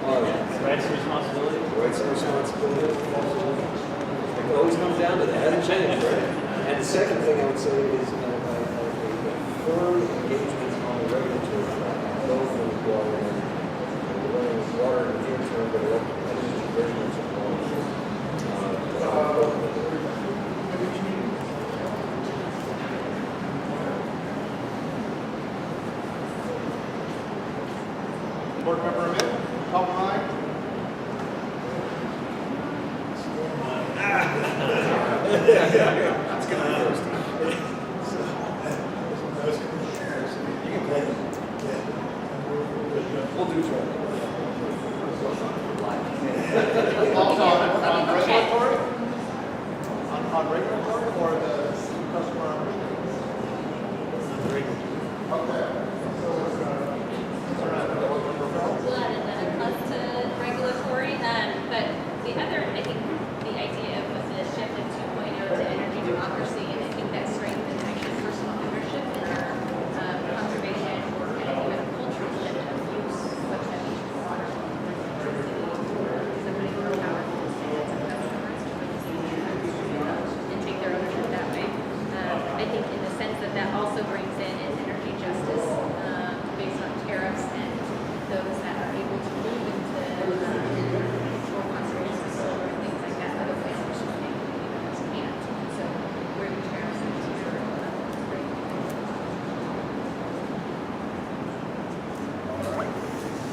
Rights and responsibility. Rights and responsibility. It always comes down to that. It hasn't changed, right? And the second thing I would say is a firm engagement on the regulatory front, both with water and water in the near term, but energy is very much involved. Board member Amit, top line. It's going to be first. You can play them. We'll do it. Also on regulatory? On regulatory or the customer? Okay. Plus to regulatory, but the other, I think, the idea of the shift in 2.0 to energy democracy, and I think that strengthens actually personal ownership in our conservation or kind of cultural shift of use, what that means for water. Somebody more powerful stands of customers and take their ownership that way. I think in the sense that that also brings in is energy justice based on tariffs and those that are able to move into more conservation solar and things like that, other places can't. So where the tariffs are great.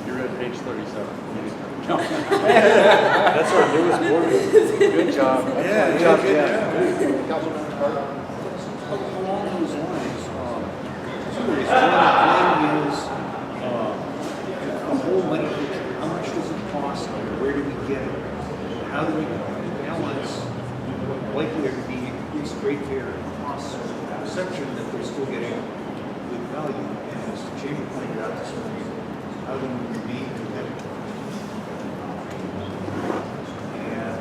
You're at page 37. That's our newest board meeting. Good job. Yeah, Good job, good. Jeff. Councilmember Carter. Along those lines, two ways. One is the whole money picture. How much does it cost? Where do we get it? How do we balance likely to be increased rate fare and cost perception that they're still getting good value? And as the chamber pointed out this morning, how do we remain competitive? And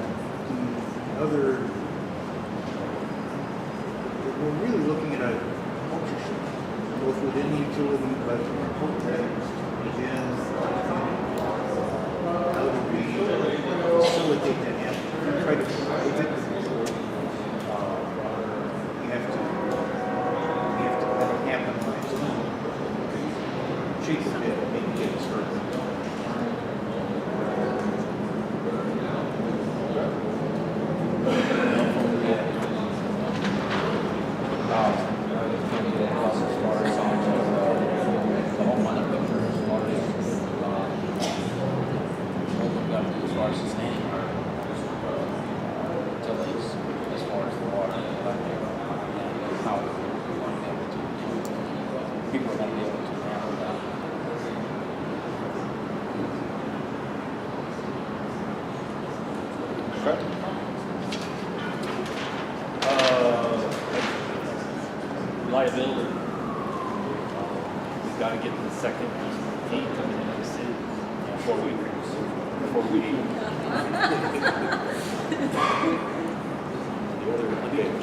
the other, we're really looking at a culture shift, both within the utility, but within how do we facilitate that and try to prevent the utility. We have to let it happen on its own. Shake a bit, maybe get it started. People are going to be able to handle that. Liability. We've got to get the second team coming into the city before we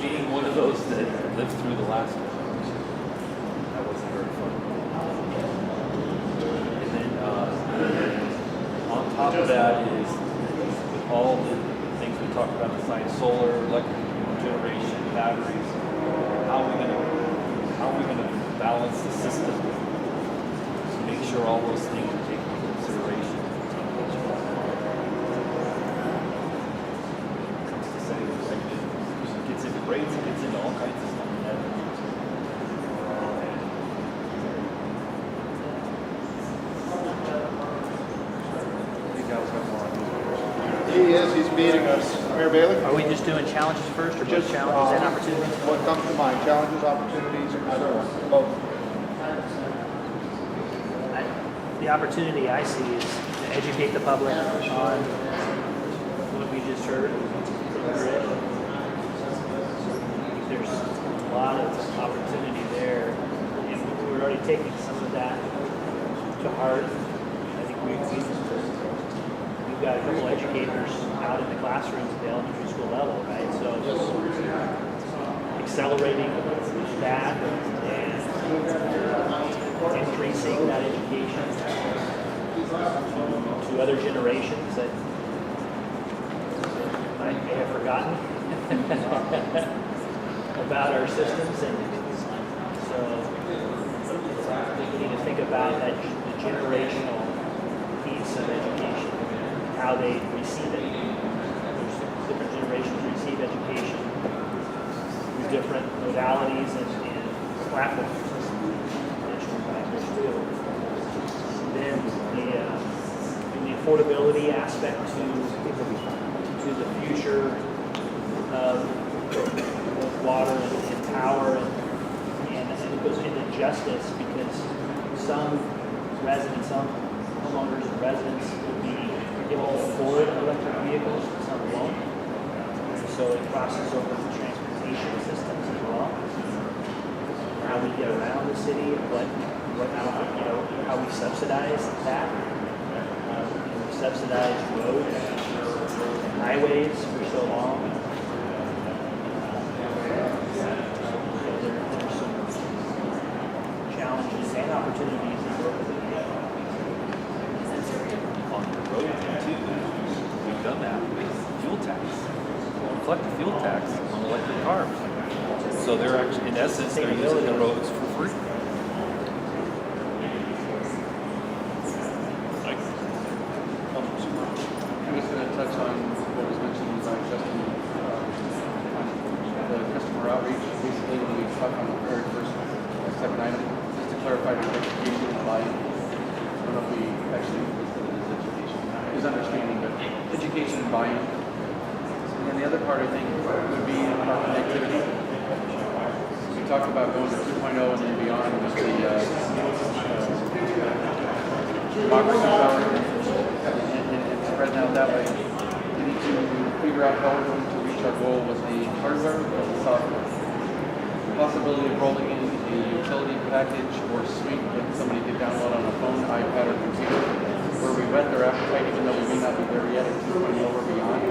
being one of those that lived through the last one. That wasn't very fun. And then on top of that is with all the things we talked about besides solar, electric generation, batteries, how are we going to balance the system to make sure all those things are taken into consideration? Comes to setting the regulation, gets into rates, it gets into all kinds of stuff. He's meeting us. Mayor Bailey? Are we just doing challenges first, or both challenges and opportunities? What comes to mind? Challenges, opportunities, either one. Both. The opportunity I see is to educate the public on what we just heard. There's a lot of opportunity there, and we're already taking some of that to heart. I think we've got a couple educators out in the classrooms at the elementary school level, right? So accelerating that and increasing that education to other generations that I may have forgotten about our systems, and so we need to think about that the generational piece of education, how they receive it. There's different generations receive education through different modalities and platforms. Then the affordability aspect to the future of water and power, and it goes into justice, because some residents, some homeowners and residents will be able to afford electric vehicles, some won't. So it crosses over the transportation systems as well. How we get around the city, how we subsidize that. We subsidize roads and highways for so long. There's some challenges and opportunities in both of them. On the road too, we've done that with fuel tax. We collect the fuel tax on electric cars. So they're actually, in essence, they're using the roads for free. I'm just going to touch on what was mentioned by Justin on the customer outreach. Basically, when we talk on the very first second item, just to clarify the education and buy-in. I don't know if we actually listed it as education. It is understanding, but education and buy-in. And then the other part, I think, would be on our connectivity. We talked about going to 2.0 and then beyond with the democracy power and spreading out that way. We need to figure out how we're going to reach our goal with the hardware or the software. The possibility of rolling in a utility package or suite that somebody could download on a phone, iPad, or computer, where we whet their appetite, even though we may not be there yet at 2.0 or beyond,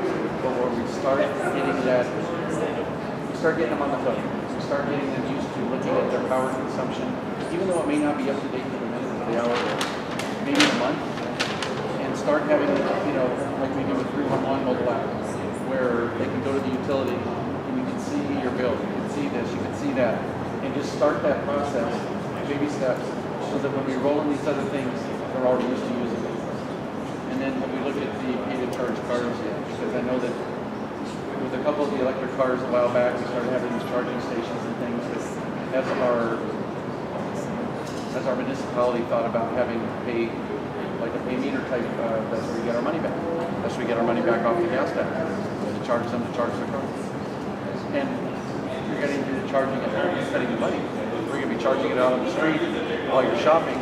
but where we start getting that, we start getting them on the hook. We start getting them used to looking at their power consumption, even though it may not be up to date to the minute or the hour, maybe a month, and start having, like we do with 311 mobile app, where they can go to the utility and you can see your bill, you can see this, you can see that, and just start that process, baby steps, so that when we roll in these other things, they're already used to using it. And then when we look at the pay-to-charge cars, because I know that with a couple of the electric cars a while back, we started having these charging stations and things that as our municipality thought about having pay, like a pay meter type, that's where we get our money back. That's where we get our money back off the gas tax, to charge them to charge their cars. And you're getting into charging at home, you're spending the money. We're going to be charging it out on the street while you're shopping,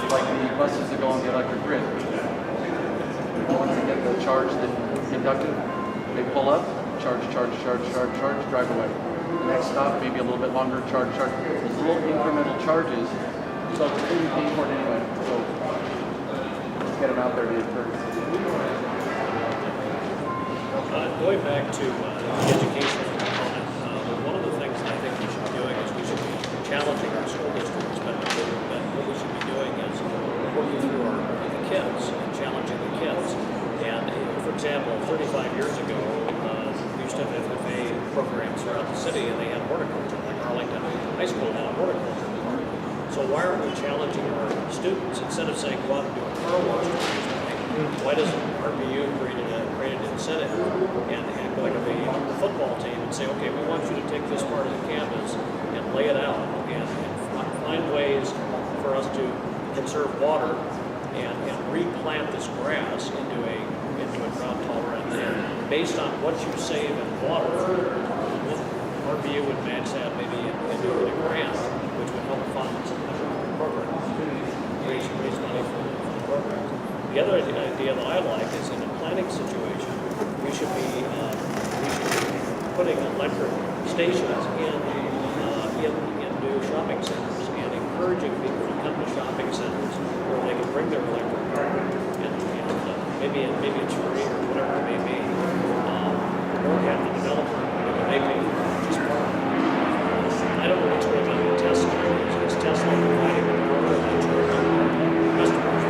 like the buses that go on the electric grid. Once they get the charge that inductive, they pull up, charge, drive away. The next stop, maybe a little bit longer, charge. Those little incremental charges, so it's really paying for it anyway. So let's get them out there to encourage. Going back to the education component, one of the things I think we should be doing is we should be challenging our school districts, but what we should be doing is working through the kids and challenging the kids. And for example, 35 years ago, we used to have FFA programs throughout the city, and they had horticulture. Like Arlington High School had a horticulture department. So why aren't we challenging our students instead of saying go out and do a car wash? Why doesn't RPU create an incentive and go like a football team and say, okay, we want you to take this part of the campus and lay it out and find ways for us to conserve water and replant this grass into a drought tolerant. And based on what you save in water, RPU would match that maybe into a grant, which would help fund some programs, raise money for the program. The other idea that I like is in a planning situation, we should be putting electric stations in new shopping centers and encouraging people to come to shopping centers where they can bring their electric car and maybe it's free or whatever it may be, or have the developer make it just part of it. I don't know what's going on with Tesla. Is Tesla providing the power and charging customers?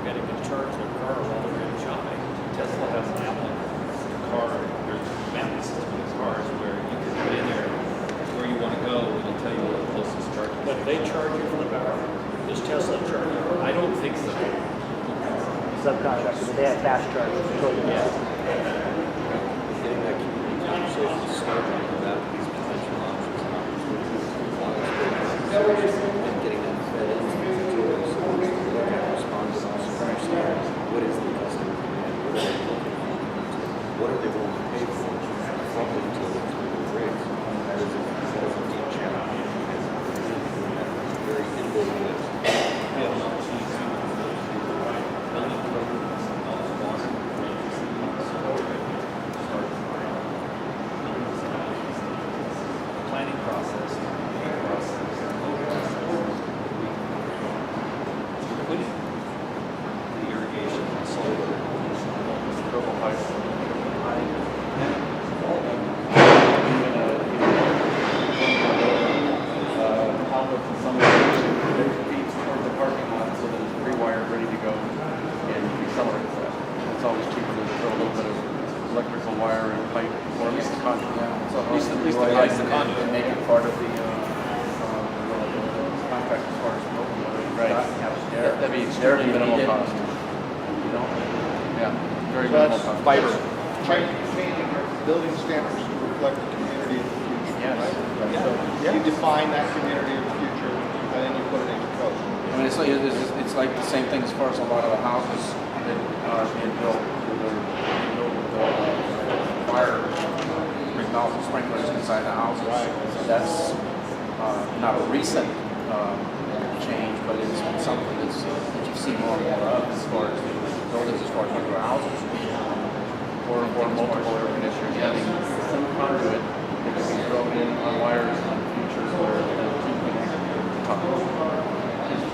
getting to charge their car while they're in shopping. Tesla has an Apple car, there's a mapping system in its cars where you can put in there where you want to go and it'll tell you where the closest charging But they charge you for the power. Does Tesla charge you? I don't think so. Subcontractors, they have fast chargers. Yeah. Getting that conversation started about these potential options and opportunities. And getting that fed into the materials so we can look at responses and also understand what is the customer demand, what are they looking for, what are they willing to pay for from the utilities to the rates. That is a deep challenge. It's very innovative list. We have an opportunity to building programs, water, planning process, including the irrigation, solar, purple pipe, outlets in some locations that feeds towards the parking lot so that it's pre-wired, ready to go, and accelerates that. It's always cheaper to throw a little bit of electrical wire and pipe, or at least the conduit. At least the guys and make it part of the contract as far as local. Right. That'd be extremely minimal cost. You know? Yeah, very minimal cost. Fiber. Changing building standards to reflect the community of the future. Yes. Right? So you define that community of the future, and then you put it into code. I mean, it's like the same thing as far as a lot of the houses that are being built with fire sprinklers inside the houses. Right. So that's not a recent change, but it's been something that you see more and more of as far as the buildings, as far as regular houses. Or multiple air conditioners having some conduit that can be thrown in on wires in the future where the two connect.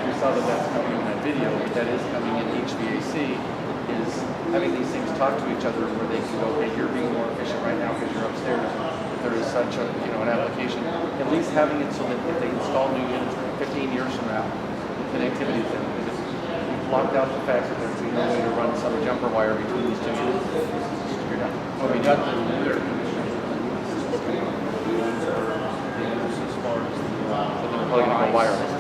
We saw that that's coming in that video, but that is coming in HVAC, is having these things talk to each other where they can go, hey, you're being more efficient right now because you're upstairs. If there is such a, an application, at least having it so that if they install new units 15 years from now, the connectivity is there. Because we've blocked out the fact that there's no way to run some jumper wire between these two units. You're done. Well, we got the air conditioners. But they're probably going to go wireless.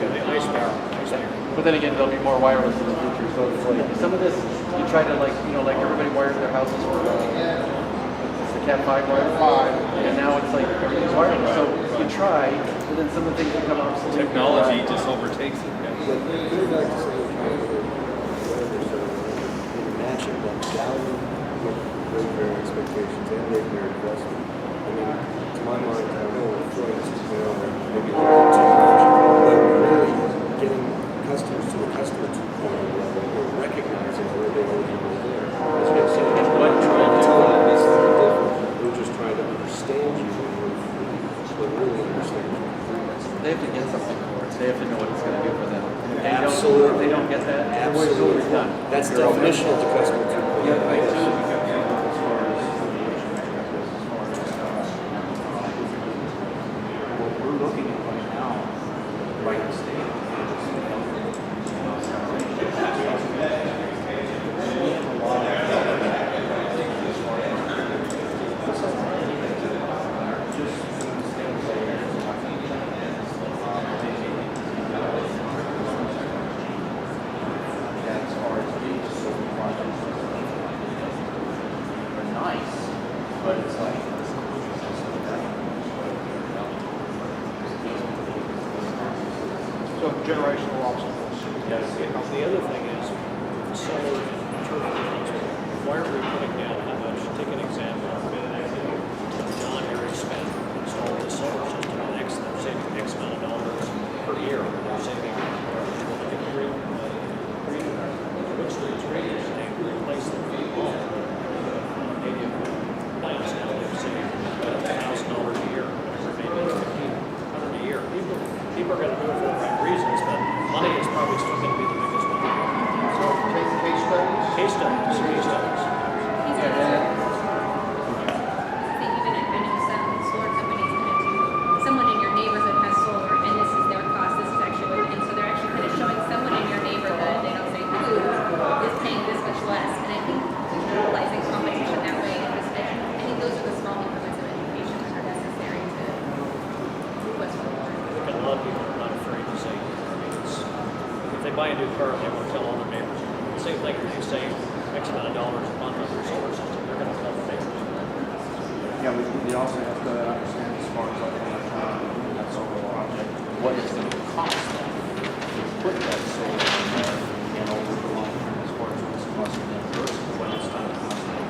But then again, there'll be more wireless in the future. So it's like some of this, you try to like everybody wires their houses for it's the Cat 5 wire. And now it's like everything's wireless. So you try, but then some of the things become obsolete. technology just overtakes it. But going back to some of the kind of matching them down with their expectations and their investment. I mean, to my mind, I know we're throwing this to maybe a little too much, but really getting customers to the customer 2.0 level or recognizing where they already were there. As we said, we're trying to tell them this is different. We're just trying to understand you and really understand you. They have to get something for it. They have to know what it's going to do for them. Absolutely. If they don't get that, Absolutely. it's done. That's definitional to customer 2.0. Yeah, I Yes. too. What we're looking at right now, right in state, but it's like so generational obstacles. Yes. The other thing is solar turbines. Why are we putting down how much? Take an example. John here has spent installing the solar system on X. They're saving X amount of dollars per year. They're saving what's the radius? They replace the wall. Native plants now they're saving $1,000 a year, whatever it may be, $1,500 a year. People are going to do it for the right reasons, but money is probably still going to be the biggest one. So take case studies. Case studies. See, even I know some solar companies kind of do, someone in your neighborhood has solar, and this is their cost, this is actually what, and so they're actually kind of showing someone in your neighborhood, they don't say who, is a new car, they want to tell all their neighbors. Same thing, if you save X amount of dollars a month on your solar system, they're going to tell the neighbors. Yeah, we also have to understand as far as like that solar project, what it's going to cost them to put that solar in there, and over the long term as far as what's costing them versus what it's going to cost them.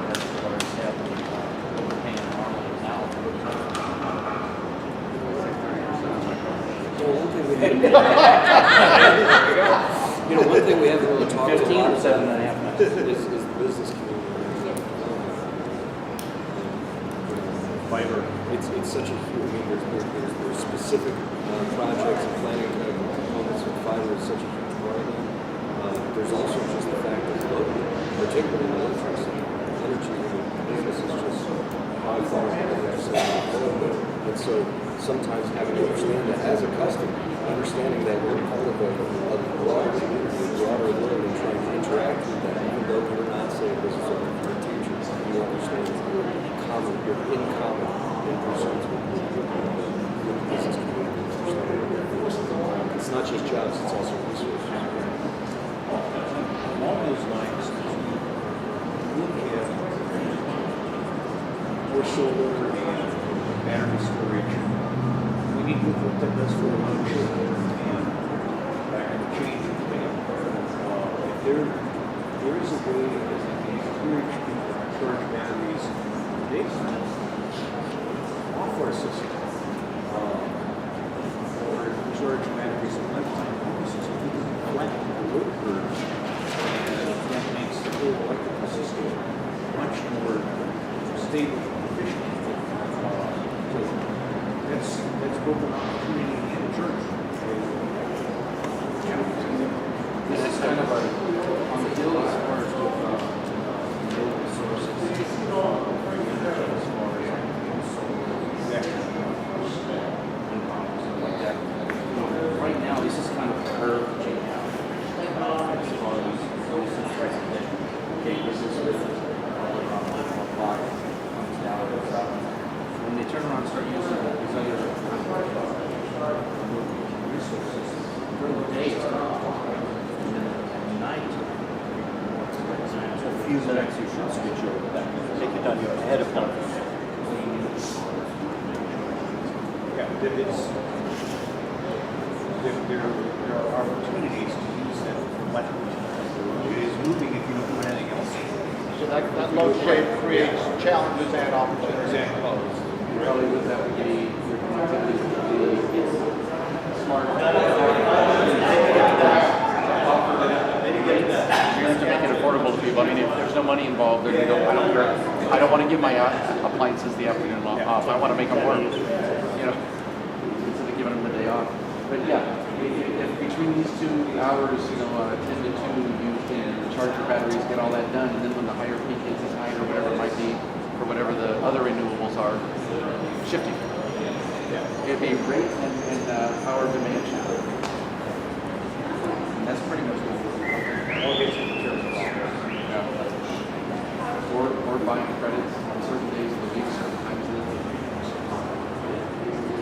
That's what I said, what we're paying normally now. So one thing we haven't, one thing we haven't really talked about is the business community. Fiber. It's such a huge, I mean, there's specific projects and planning components, and fiber is such a huge part of them. There's also just the fact that locally, particularly in the electricity, energy, business is just by far and so sometimes having to understand that as a customer, understanding that we're part of a broader community, a broader world, and trying to interact with that, even though you're not saying this is only for teachers, you understand you're in common in pursuits with the business community. It's not just jobs, it's also resources. Along those lines, look at more solar and battery storage. We need to look what that does for the children and the change of thing. If there is a way that we can encourage people to charge batteries in the daytime off our system, or charge batteries at nighttime, so we can flatten the load curve, and that makes the whole electrical system much more stable and efficient. That's both an opportunity and a church. This is kind of on the hill as far as with renewable sources. As far as like that. Right now, this is kind of a curve change. As far as okay, this is with clock comes down, goes up. When they turn around and start using these other resources, during the day it's going to clock. And then at night, So a few minutes, you should switch over that. Take it down your ahead of time. Yeah, there are opportunities to use that electrical. It is moving if you don't do anything else. So that load shape creates challenges and opportunities. Exactly. probably with that would be your connectivity would be smart. You have to make it affordable to people. I mean, if there's no money involved, then I don't want to give my appliances the afternoon off. I want to make them work, instead of giving them the day off. But yeah, if between these 2 hours, 10 to 2, you can charge your batteries, get all that done, and then when the higher peak is at night or whatever it might be, or whatever the other renewables are, shifting. It'd be rate and power demand shift. And that's pretty much what we're or buying credits on certain days of the week, certain times of the week.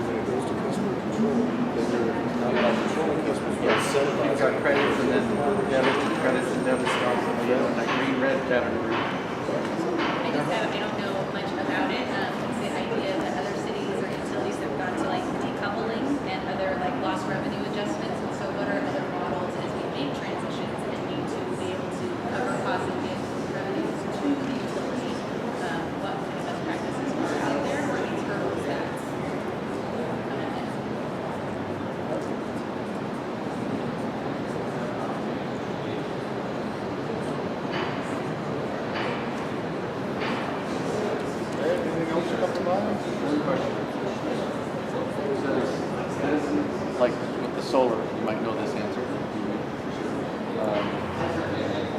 When it goes to customer control, then you're not about controlling customers, but Yes, incentivizing. you've got credits and then debit, credits and debit stuff, and we have that green red category. I don't know much about it. It's the idea that other cities or utilities have gone to like decoupling and other like lost revenue adjustments. And so what are other models as we make transitions and need to be able to cover costs and get revenues to the utility? What kind of best practices are out there or these hurdles that come in? Anything else come to mind? Like with the solar, you might know this answer.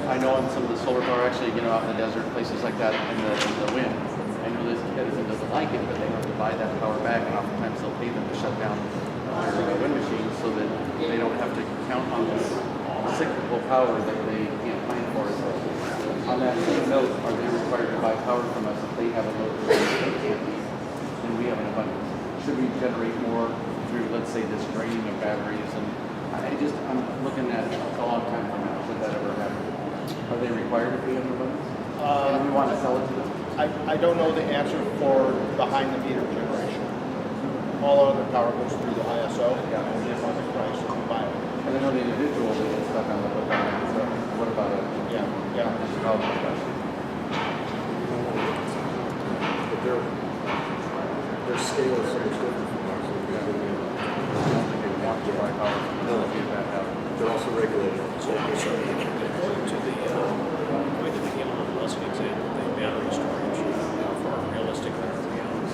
I know on some of the solar power, actually, out in the desert, places like that, in the wind. I know this citizen doesn't like it, but they have to buy that power back, and oftentimes they'll pay them to shut down their wind machines so that they don't have to count on this cyclical power that they can't plan for. So on that same note, are they required to buy power from us if they have a load that they can't meet? And we have an abundance. Should we generate more through, let's say, this draining of batteries and I'm looking at a long time from now, should that ever happen? Are they required to be under limits? And we want to sell it to them? I don't know the answer for behind the meter generation. All other power goes through the ISO, and we have market price, and we buy it. And I know the individual that gets stuck on the hook on it, so what about it? Yeah, yeah. Oh, okay. But their scale is so much different from ours. So we have to I don't think they want to buy power. No. If that happens. they're also regulated. So according to the way that we came on the last example, the battery storage, how far realistically are we out?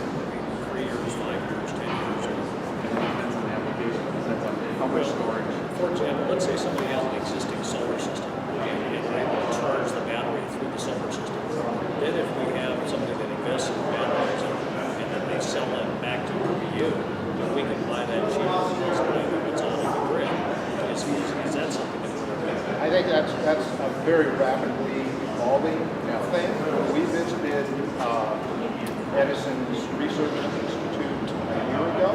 3 years, 5 years, 10 years? It depends on the application, it depends on how much storage. For example, let's say somebody has an existing solar system and they will charge the battery through the solar system. Then if we have somebody that invests in batteries and then they sell that back to RPU, then we can buy that cheaper than somebody that's on the grid. Is that something that we're I think that's a very rapidly evolving thing. We visited Edison's Research Institute a year ago.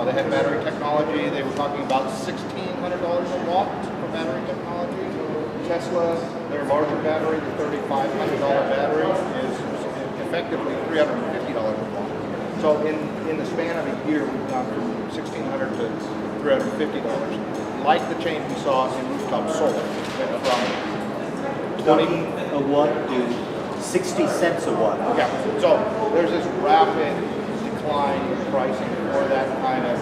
They had battery technology. They were talking about $1,600 a watt for battery technology. Tesla, their larger battery, the $3,500 battery, is effectively $350 a watt. So in the span of a year, we've gone from $1,600 to $350. Like the change we saw in rooftop solar, went from 20. A watt to 60 cents a watt. Yeah, so there's this rapid decline in pricing for that kind of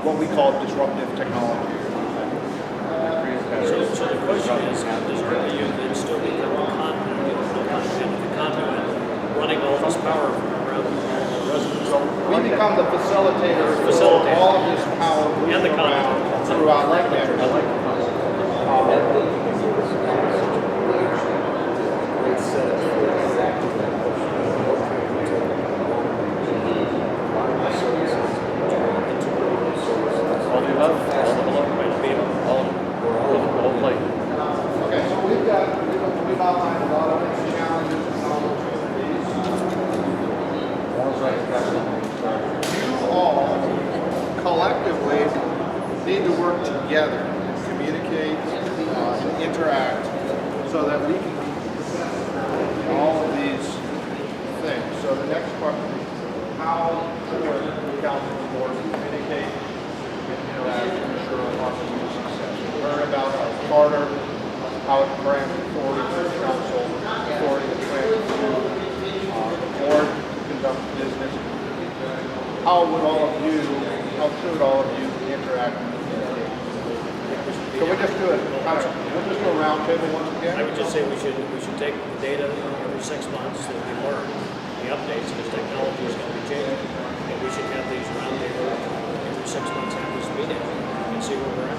what we call disruptive technology. So the question is, does RPU then still become a conduit running all this power around the residents? We become the facilitator for all of this power And the moving around throughout the network. I like the concept. Great setup for exactly that question. All the above, all the whole plate. Okay, so we've outlined a lot of these challenges and opportunities. You all collectively need to work together, communicate, and interact so that we can be successful in all of these things. So the next question is how the council and board communicate and interact to ensure our success. We heard about our charter, how it grants authority to the council, authority to transfer the board to conduct business. How should all of you interact and communicate? Can we just do it, we'll just do a round table once again? I would just say we should take the data every 6 months that we learn, the updates, because technology is going to be changing, and we should have these round table every 6 months after this meeting and see where we're at.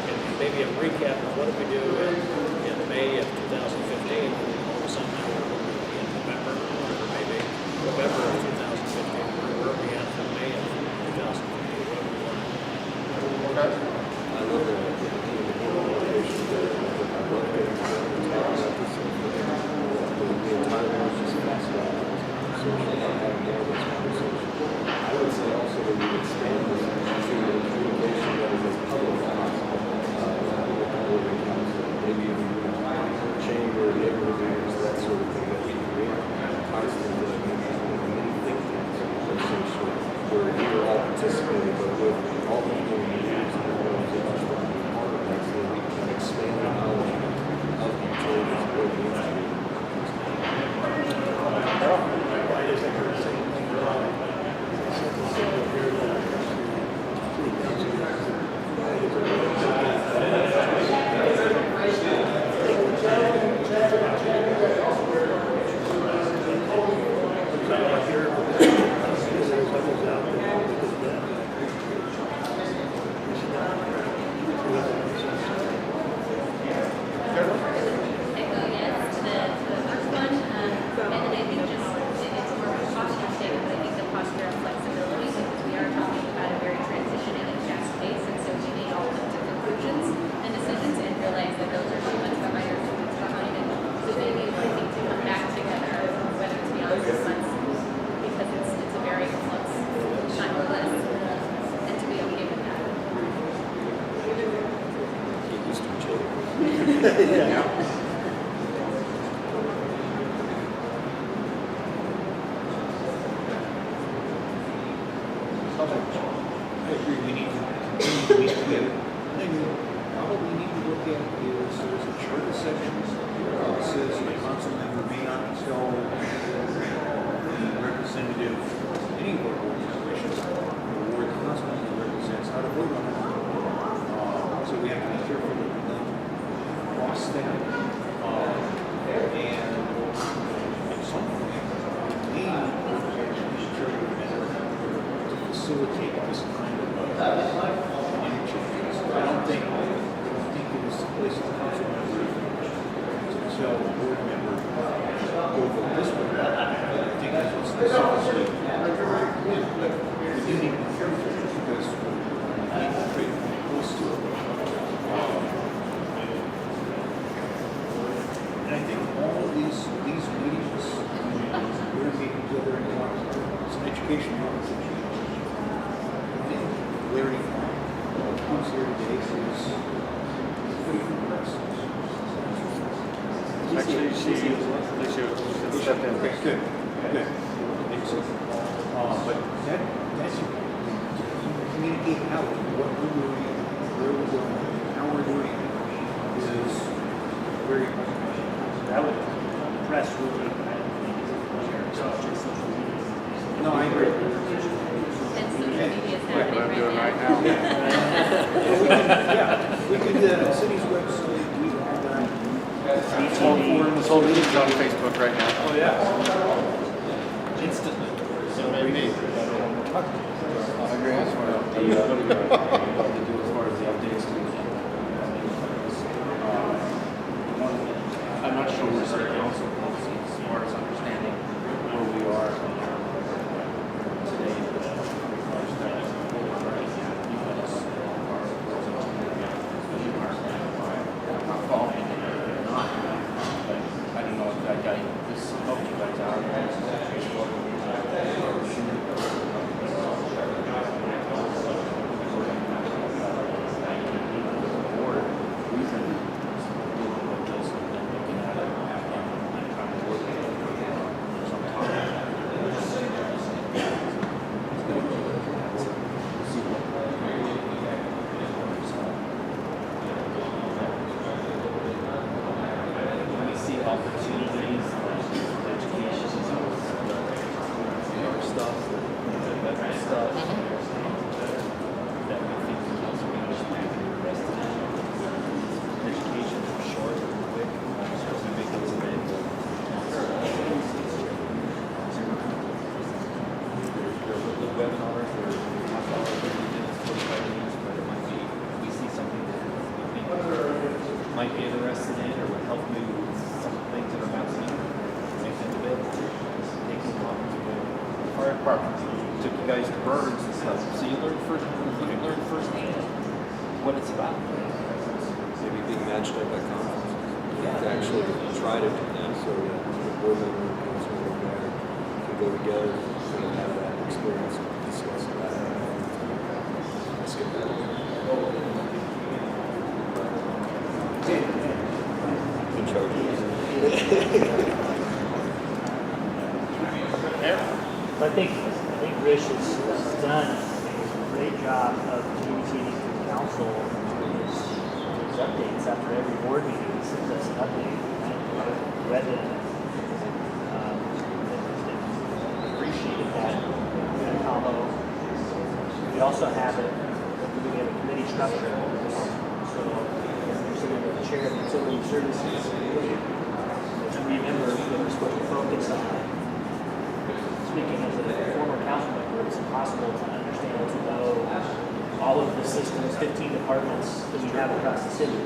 And maybe a recap of what did we do in May of 2015, and all of a sudden now we're in November, or maybe November of 2015, where are we at from May of 2015? What have we learned? Okay. I love the communication there. I love getting to talk about this. The entire room is just fascinating. So we should have more of this conversation. I would say also that we would stand this to communication that is as public as possible. With the board and council. Maybe even chamber, neighborhood leaders, that sort of thing that we create constant many think tanks of some sort. Where you're all participating, but with all the communities I agree, we need to continue to meet together. And then probably need to look at is there's a charter section that says a council member may not tell the representative, any of our boards and commissions, or the council member represents how to vote on it. So we have to be careful that we don't cross that. And at some point, we need to facilitate this kind of interchange. I don't think it is the place of the council member to tell the board member, go vote this way. I think that's what's specifically, but we do need to be careful because we need to trade close to it. And I think all of these meetings, we're meeting together and talking, it's an educational opportunity. Larry, who's here today, is good for the rest. Actually, she stepped in. Okay, good. Excellent. But that's communicate out what we're doing, where we're going, how we're doing it is very important. That would press really, I don't think, is social media. No, I agree. And social media is Like what I'm doing right now. We can do that on the city's website, we can have that. This whole meeting's on Facebook right now. Oh, yeah. Instantly. So maybe. I agree. That's what I'll do. As far as the updates. I'm not sure where city council is as far as understanding where we are today. Not following it or not, but I don't know if that guy, this helped you guys out. We see opportunities, education, our stuff, that stuff. That we think the council members might be interested in. Education for short and quick, so we make those available. The webinars are half hour, 30 minutes, 45 minutes, but it might be, we see something that we think might be interested in or would help you with some things that are happening, make them available. Take them on to the fire department. Took you guys to birds and stuff, so you learn firsthand what it's about. Maybe being matched up at conference. To actually try to do that so that the board member and council member there can go together and have that experience and discuss that. Let's get that. In charge. I think Rich has done a great job of communicating to the council his updates after every board meeting. He sends us an update. I read it. Appreciated that combo. We also have it. We have a committee structure. So you're sitting with the chair of utility services. Remember that we're supposed to focus on. Speaking as a former council member, it's impossible to understand, to know all of the systems, 15 departments that we have across the city.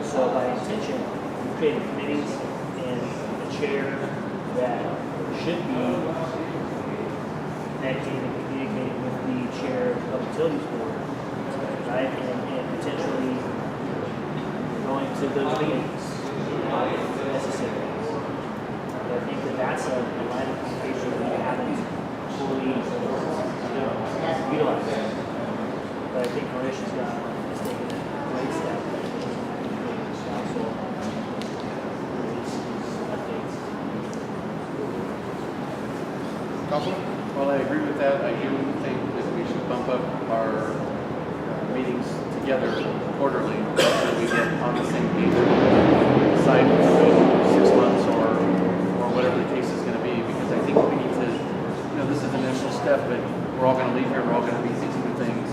So by intention, we created committees and a chair that should be connecting and communicating with the chair of the Public Utilities Board, right? And potentially going to those meetings if necessary. I think that that's a line of communication that we haven't fully utilized. But I think Mauritius has taken a great step. Council Councilman? Well, I agree with that. I do think that we should bump up our meetings together quarterly so that we get on the same page. Decide if we go 6 months or whatever the case is going to be, because I think we need to, this is an initial step, but we're all going to leave here, we're all going to be thinking of things,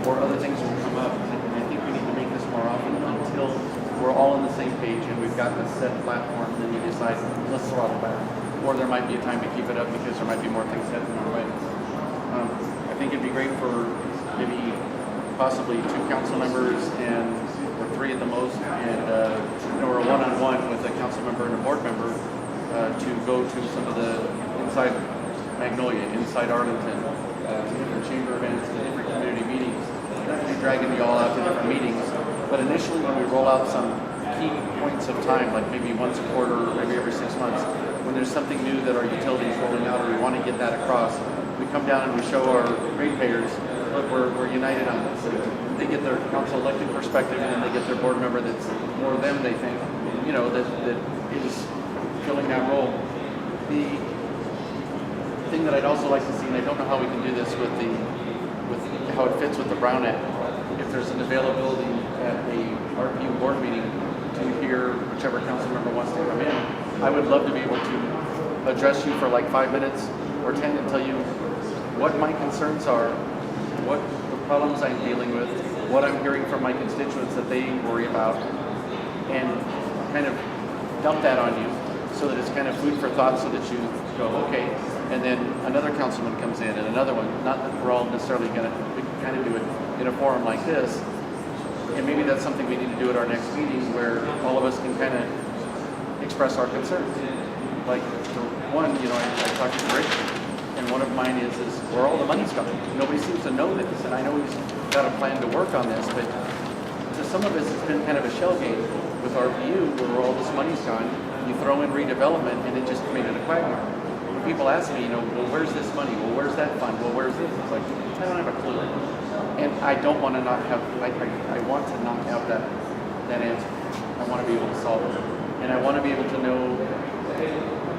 or other things will come up, and I think we need to make this more often until we're all on the same page and we've got a set platform, and then we decide, let's throttle back. Or there might be a time to keep it up because there might be more things heading our way. I think it'd be great for maybe possibly 2 council members or 3 at the most, and or a one-on-one with a council member and a board member to go to some of the inside Magnolia, inside Arlington, to different chamber events, to different community meetings. Not to be dragging you all out to different meetings, but initially when we roll out some key points of time, like maybe once a quarter or maybe every 6 months, when there's something new that our utilities rolling out or we want to get that across, we come down and we show our ratepayers, look, we're united on this. And they get their council elected perspective, and then they get their board member that's more them, they think, that is filling that role. The thing that I'd also like to see, and I don't know how we can do this with how it fits with the Brown Act, if there's an availability at a RPU board meeting to hear whichever council member wants to come in, I would love to be able to address you for like 5 minutes or 10 and tell you what my concerns are, what the problems I'm dealing with, what I'm hearing from my constituents that they worry about, and kind of dump that on you so that it's kind of food for thought, so that you go, okay, and then another councilman comes in and another one, not that we're all necessarily going to kind of do it in a forum like this, and maybe that's something we need to do at our next meeting where all of us can kind of express our concerns. Like, for one, I talked to Rick, and one of mine is where all the money's gone. Nobody seems to know this, and I know he's got a plan to work on this, but to some of us, it's been kind of a shell game with RPU, where all this money's gone. You throw in redevelopment, and it just made it a quagmire. When people ask me, well, where's this money? Well, where's that fund? Well, where's this? It's like, I don't have a clue. And I don't want to not have, I want to not have that answer. I want to be able to solve it. And I want to be able to know,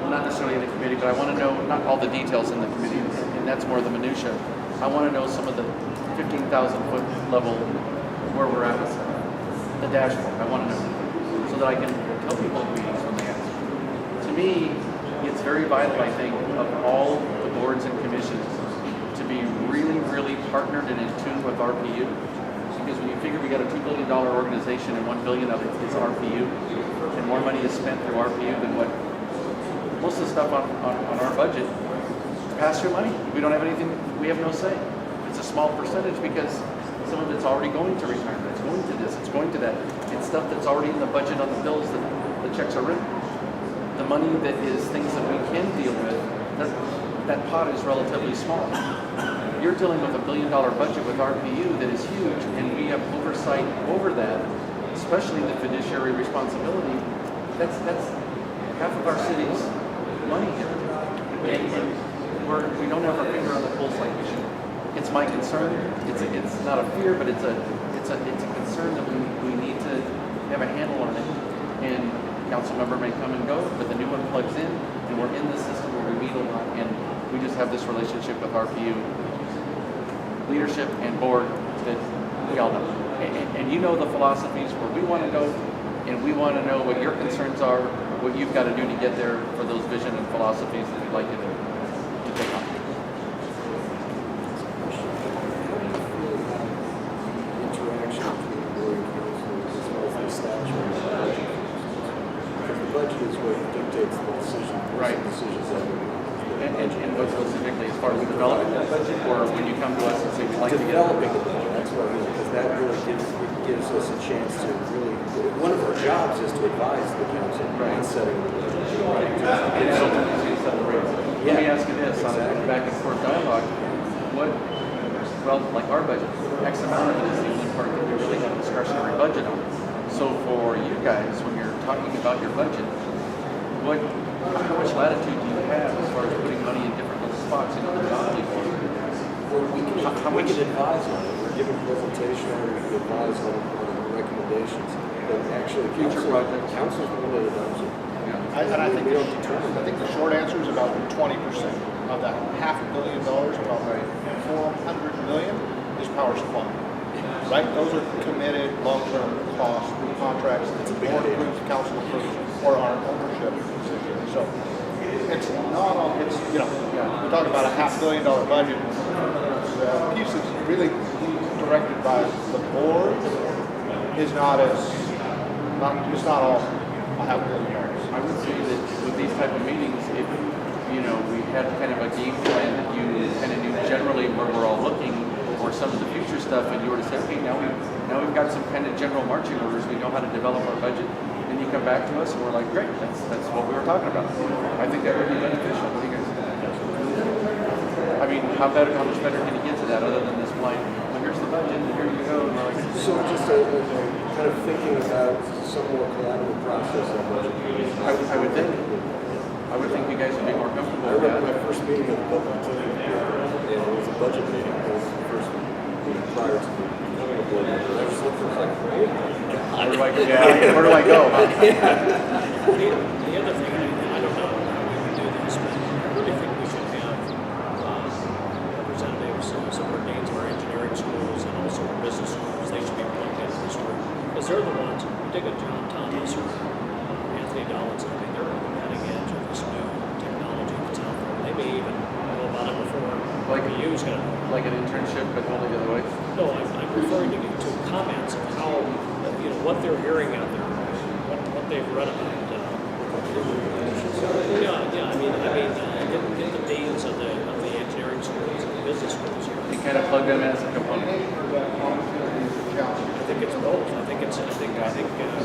not necessarily in the committee, but I want to know not all the details in the committee, and that's more the minutia. I want to know some of the 15,000 foot level where we're at with the dashboard. I want to know so that I can tell people in meetings when they ask. To me, it's very vital, I think, of all the boards and commissions to be really, really partnered and in tune with RPU. Because when you figure we got a $2 billion organization and $1 billion of it is RPU, and more money is spent through RPU than what most of the stuff on our budget is pass-through money. We don't have anything, we have no say. It's a small percentage because some of it's already going to retirement, it's going to this, it's going to that. It's stuff that's already in the budget on the bills that the checks are written. The money that is things that we can deal with, that pot is relatively small. You're dealing with $1 billion budget with RPU that is huge, and we have oversight over that, especially the fiduciary responsibility. That's half of our city's money here, and we don't have our finger on the pulse like we should. It's my concern. It's not a fear, but it's a concern that we need to have a handle on it. And council member may come and go, but the new one plugs in, and we're in this system where we meet a lot, and we just have this relationship with RPU leadership and board that we all know. And you know the philosophies where we want to go, and we want to know what your concerns are, what you've got to do to get there for those vision and philosophies that you'd like to take on. Interaction between the board and council as well as the statute and the budget. Because the budget is what dictates the decision. Right. Decisions that we make. And what specifically as far as developing that budget, or when you come to us and say we'd like to get Developing the budget, that's what I mean, because that really gives us a chance to really, one of our jobs is to advise the council on setting the budget. and that'll continue to set the rates. Let me ask you this, on a back and forth dialogue, like our budget, X amount of it is the only part that we really have discretionary budget on. So for you guys, when you're talking about your budget, how much latitude do you have as far as putting money in different little spots? The monopoly board. Well, we can advise on it, we're giving presentation, or we can advise on recommendations, but actually Future projects. Council's the one that adopts it. And I think we don't determine I think the short answer is about 20%. of that $500 million, about 400 million is power supply. Right? Those are committed long-term costs through contracts that the board approves, council approves, or our ownership decision. So it's not all, it's, you know, we're talking about a $500 million budget. The piece that's really directed by the board is not as, it's not all $500 million. I would say that with these type of meetings, if, you know, we had kind of a game plan that you kind of knew generally where we're all looking, or some of the future stuff, and you were to say, okay, now we've got some kind of general marching orders, we know how to develop our budget, then you come back to us and we're like, great, that's what we were talking about. I think that would be beneficial. What do you guys think? I mean, how much better can you get to that other than this blind, well, here's the budget, and here you go. And we're like, So just a kind of thinking about some more collaborative process of budget. I would think you guys would be more comfortable I with remember that. my first meeting of the public utility board, and it was a budget meeting. It was the first meeting prior to the becoming a board member. I just looked at it like, oh my God. Where do I go? The other thing, I don't know how we would do this, but I really think we should have representatives, some of our names of our engineering schools and also our business schools. They should be plugged into this group. Because they're the ones, you take a John Thomas or Anthony Dollinson, I mean, they're on the cutting edge of this new technology that's out there. They may even know about it before RPU is going to. Like an internship, but only the other way? No, I'm referring to comments of how, you know, what they're hearing out there, what they've read about. Yeah, I mean, get the deans of the engineering schools and the business schools here. You kind of plug them in as a component. I think it's both. I think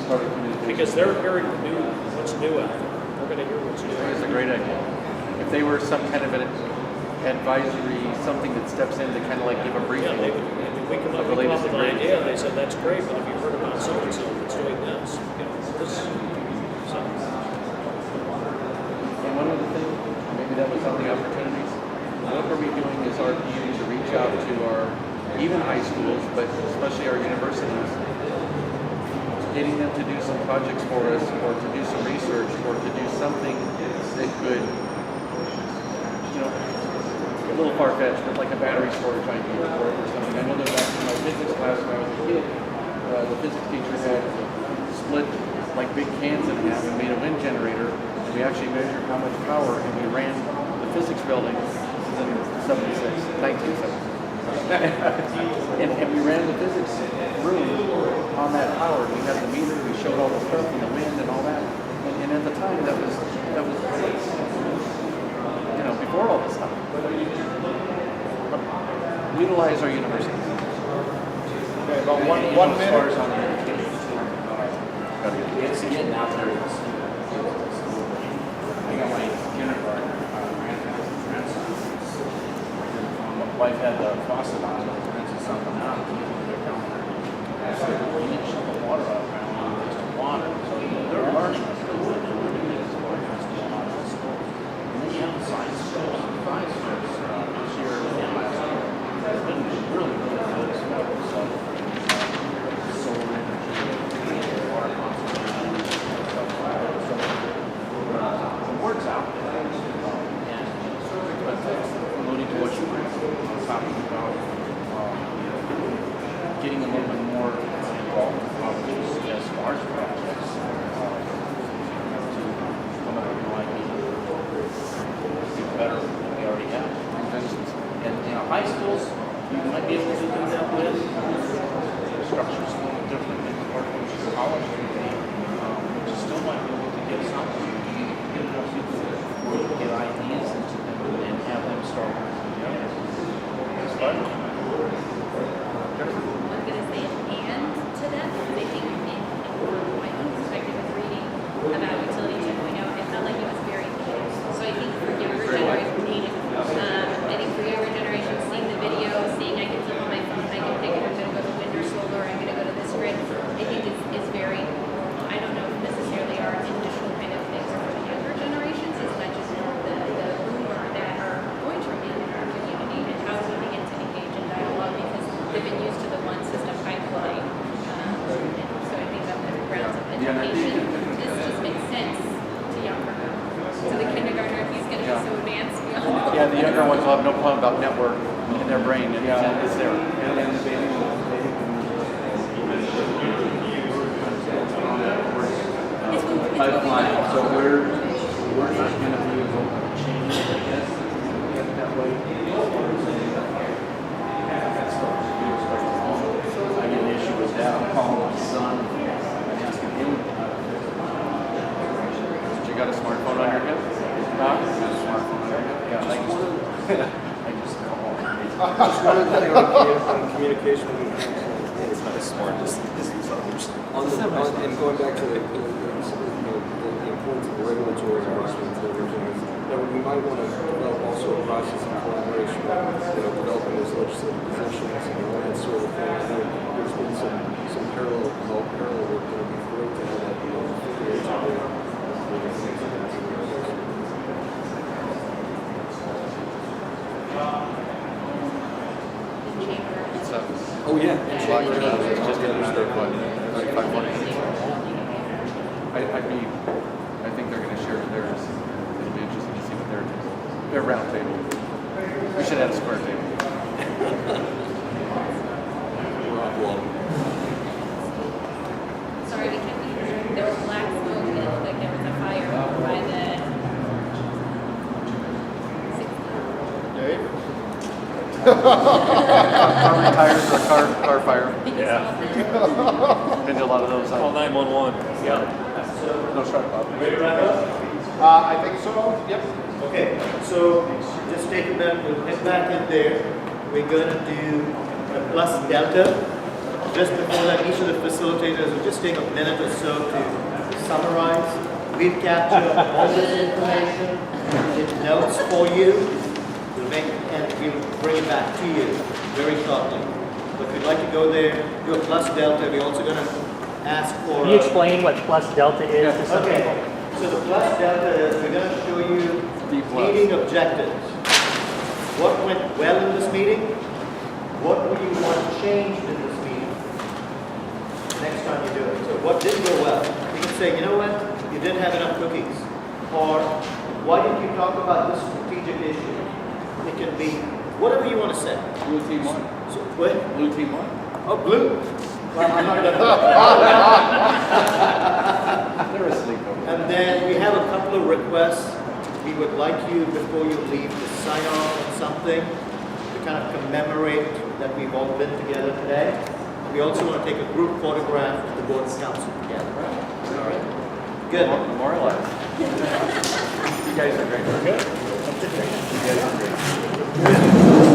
Part of communication. because they're hearing what's new out there. They're going to hear what's new. I think it's a great idea. If they were some kind of an advisory, something that steps in to kind of like give a briefing. Yeah, we come up with an idea. They said that's great, but if you heard about so and so that's doing this, you know, this. So. And one other thing, maybe that was on the opportunities. What are we doing as RPU to reach out to our, even high schools, but especially our universities, getting them to do some projects for us, or to do some research, or to do something that could, you know, a little far-fetched, but like a battery storage idea or something. I know that back in my physics class when I was a kid, the physics teacher had split like big cans in half and made a wind generator. And we actually measured how much power, and we ran the physics building. This is in 1976. and we ran the physics room on that power. We had the meter, we showed all the stuff and the wind and all that. And at the time, that was you know, before all this stuff. Utilize our universities. Okay, about one As far as minute. on the education. Gotta get It's getting out there. I got my kindergarten grandson. My wife had the faucet on, and rinses something out. They're down there. I said, you need to shut the water off. I don't want to water. So they're learning. They're learning what's going on in school. And then you have the science schools. Science schools this year and last year has been really, really good as well. So solar energy, water conservation, stuff like that. So the word's out there. And but alluding to what you were talking about, getting a little bit more involved in politics as large projects to come up with new ideas, do better than we already have. And high schools, you might be able to do that with. The structure's a little different than college, but you still might be able to get something. Get enough people where you can get ideas into them and have them start working together. It's fun. I'm going to say and to that, because I think from my own perspective of reading about utility 2.0, it felt like it was very needed. So I think for younger generation, needed. I think for younger generation, seeing the video, seeing I can flip on my phone, I can pick it, I'm going to go to wind or solar, I'm going to go to this grid, I think is very, I don't know if necessarily our initial kind of things are for the younger generations, as much as the boomer that are going to remain in our community, and how do we begin to engage in dialogue, because they've been used to the one system pipeline. And so I think on the grounds of education, this just makes sense to younger, to the kindergartner, if he's going to be so advanced beyond Yeah, the younger ones will have no problem about network in their brain. It's there. And then the baby Pipeline, so we're not gonna be able to change, I guess, that way. I get an issue with that, I'm calling my son, and asking him. You got a smartphone on your hip? Huh? You got a smartphone on your hip? Yeah, I just call. Just one other thing on communication with It's not as smart as others. and going back to the importance of the regulatory environment that we're doing, we might want to develop also a process of collaboration, developing those legislative positions and all that sort of thing. I know there's been some parallel work that would be great to have that, Oh, yeah. It's just a matter of what, 35, 40 minutes. I think they're gonna share theirs. It'll be interesting to see what their round table. We should have a square table. Sorry, we can't be, there was black smoke and it looked like there was a fire by the. Car retires or car fire. Yeah. Been to a lot of those. Call 911. No sharp up. I think so, yep. Okay, so just take it back, we'll head back in there. We're going to do a plus delta. Just before that, each of the facilitators will just take a minute or so to summarize. We've captured all this information in notes for you. We'll make, and we'll bring it back to you very shortly. But we'd like to go there, do a plus delta. We're also going to ask for. Can you explain what plus delta is to some Okay, people? so the plus delta is we're going to show you Deep plus. meeting objectives. What went well in this meeting? What would you want changed in this meeting next time you do it? So what did go well? You can say, you know what? You didn't have enough cookies. Or why didn't you talk about this strategic issue? It can be whatever you want to say. Blue team one. So, what? Blue team one. Oh, blue. Well, I'm not going to. They're asleep over there. And then we have a couple of requests. We would like you, before you leave, to sign off on something to kind of commemorate that we've all been together today. We also want to take a group photograph of the board and council together. All right. Good. Memorialize. You guys are great. We're good. You guys are great.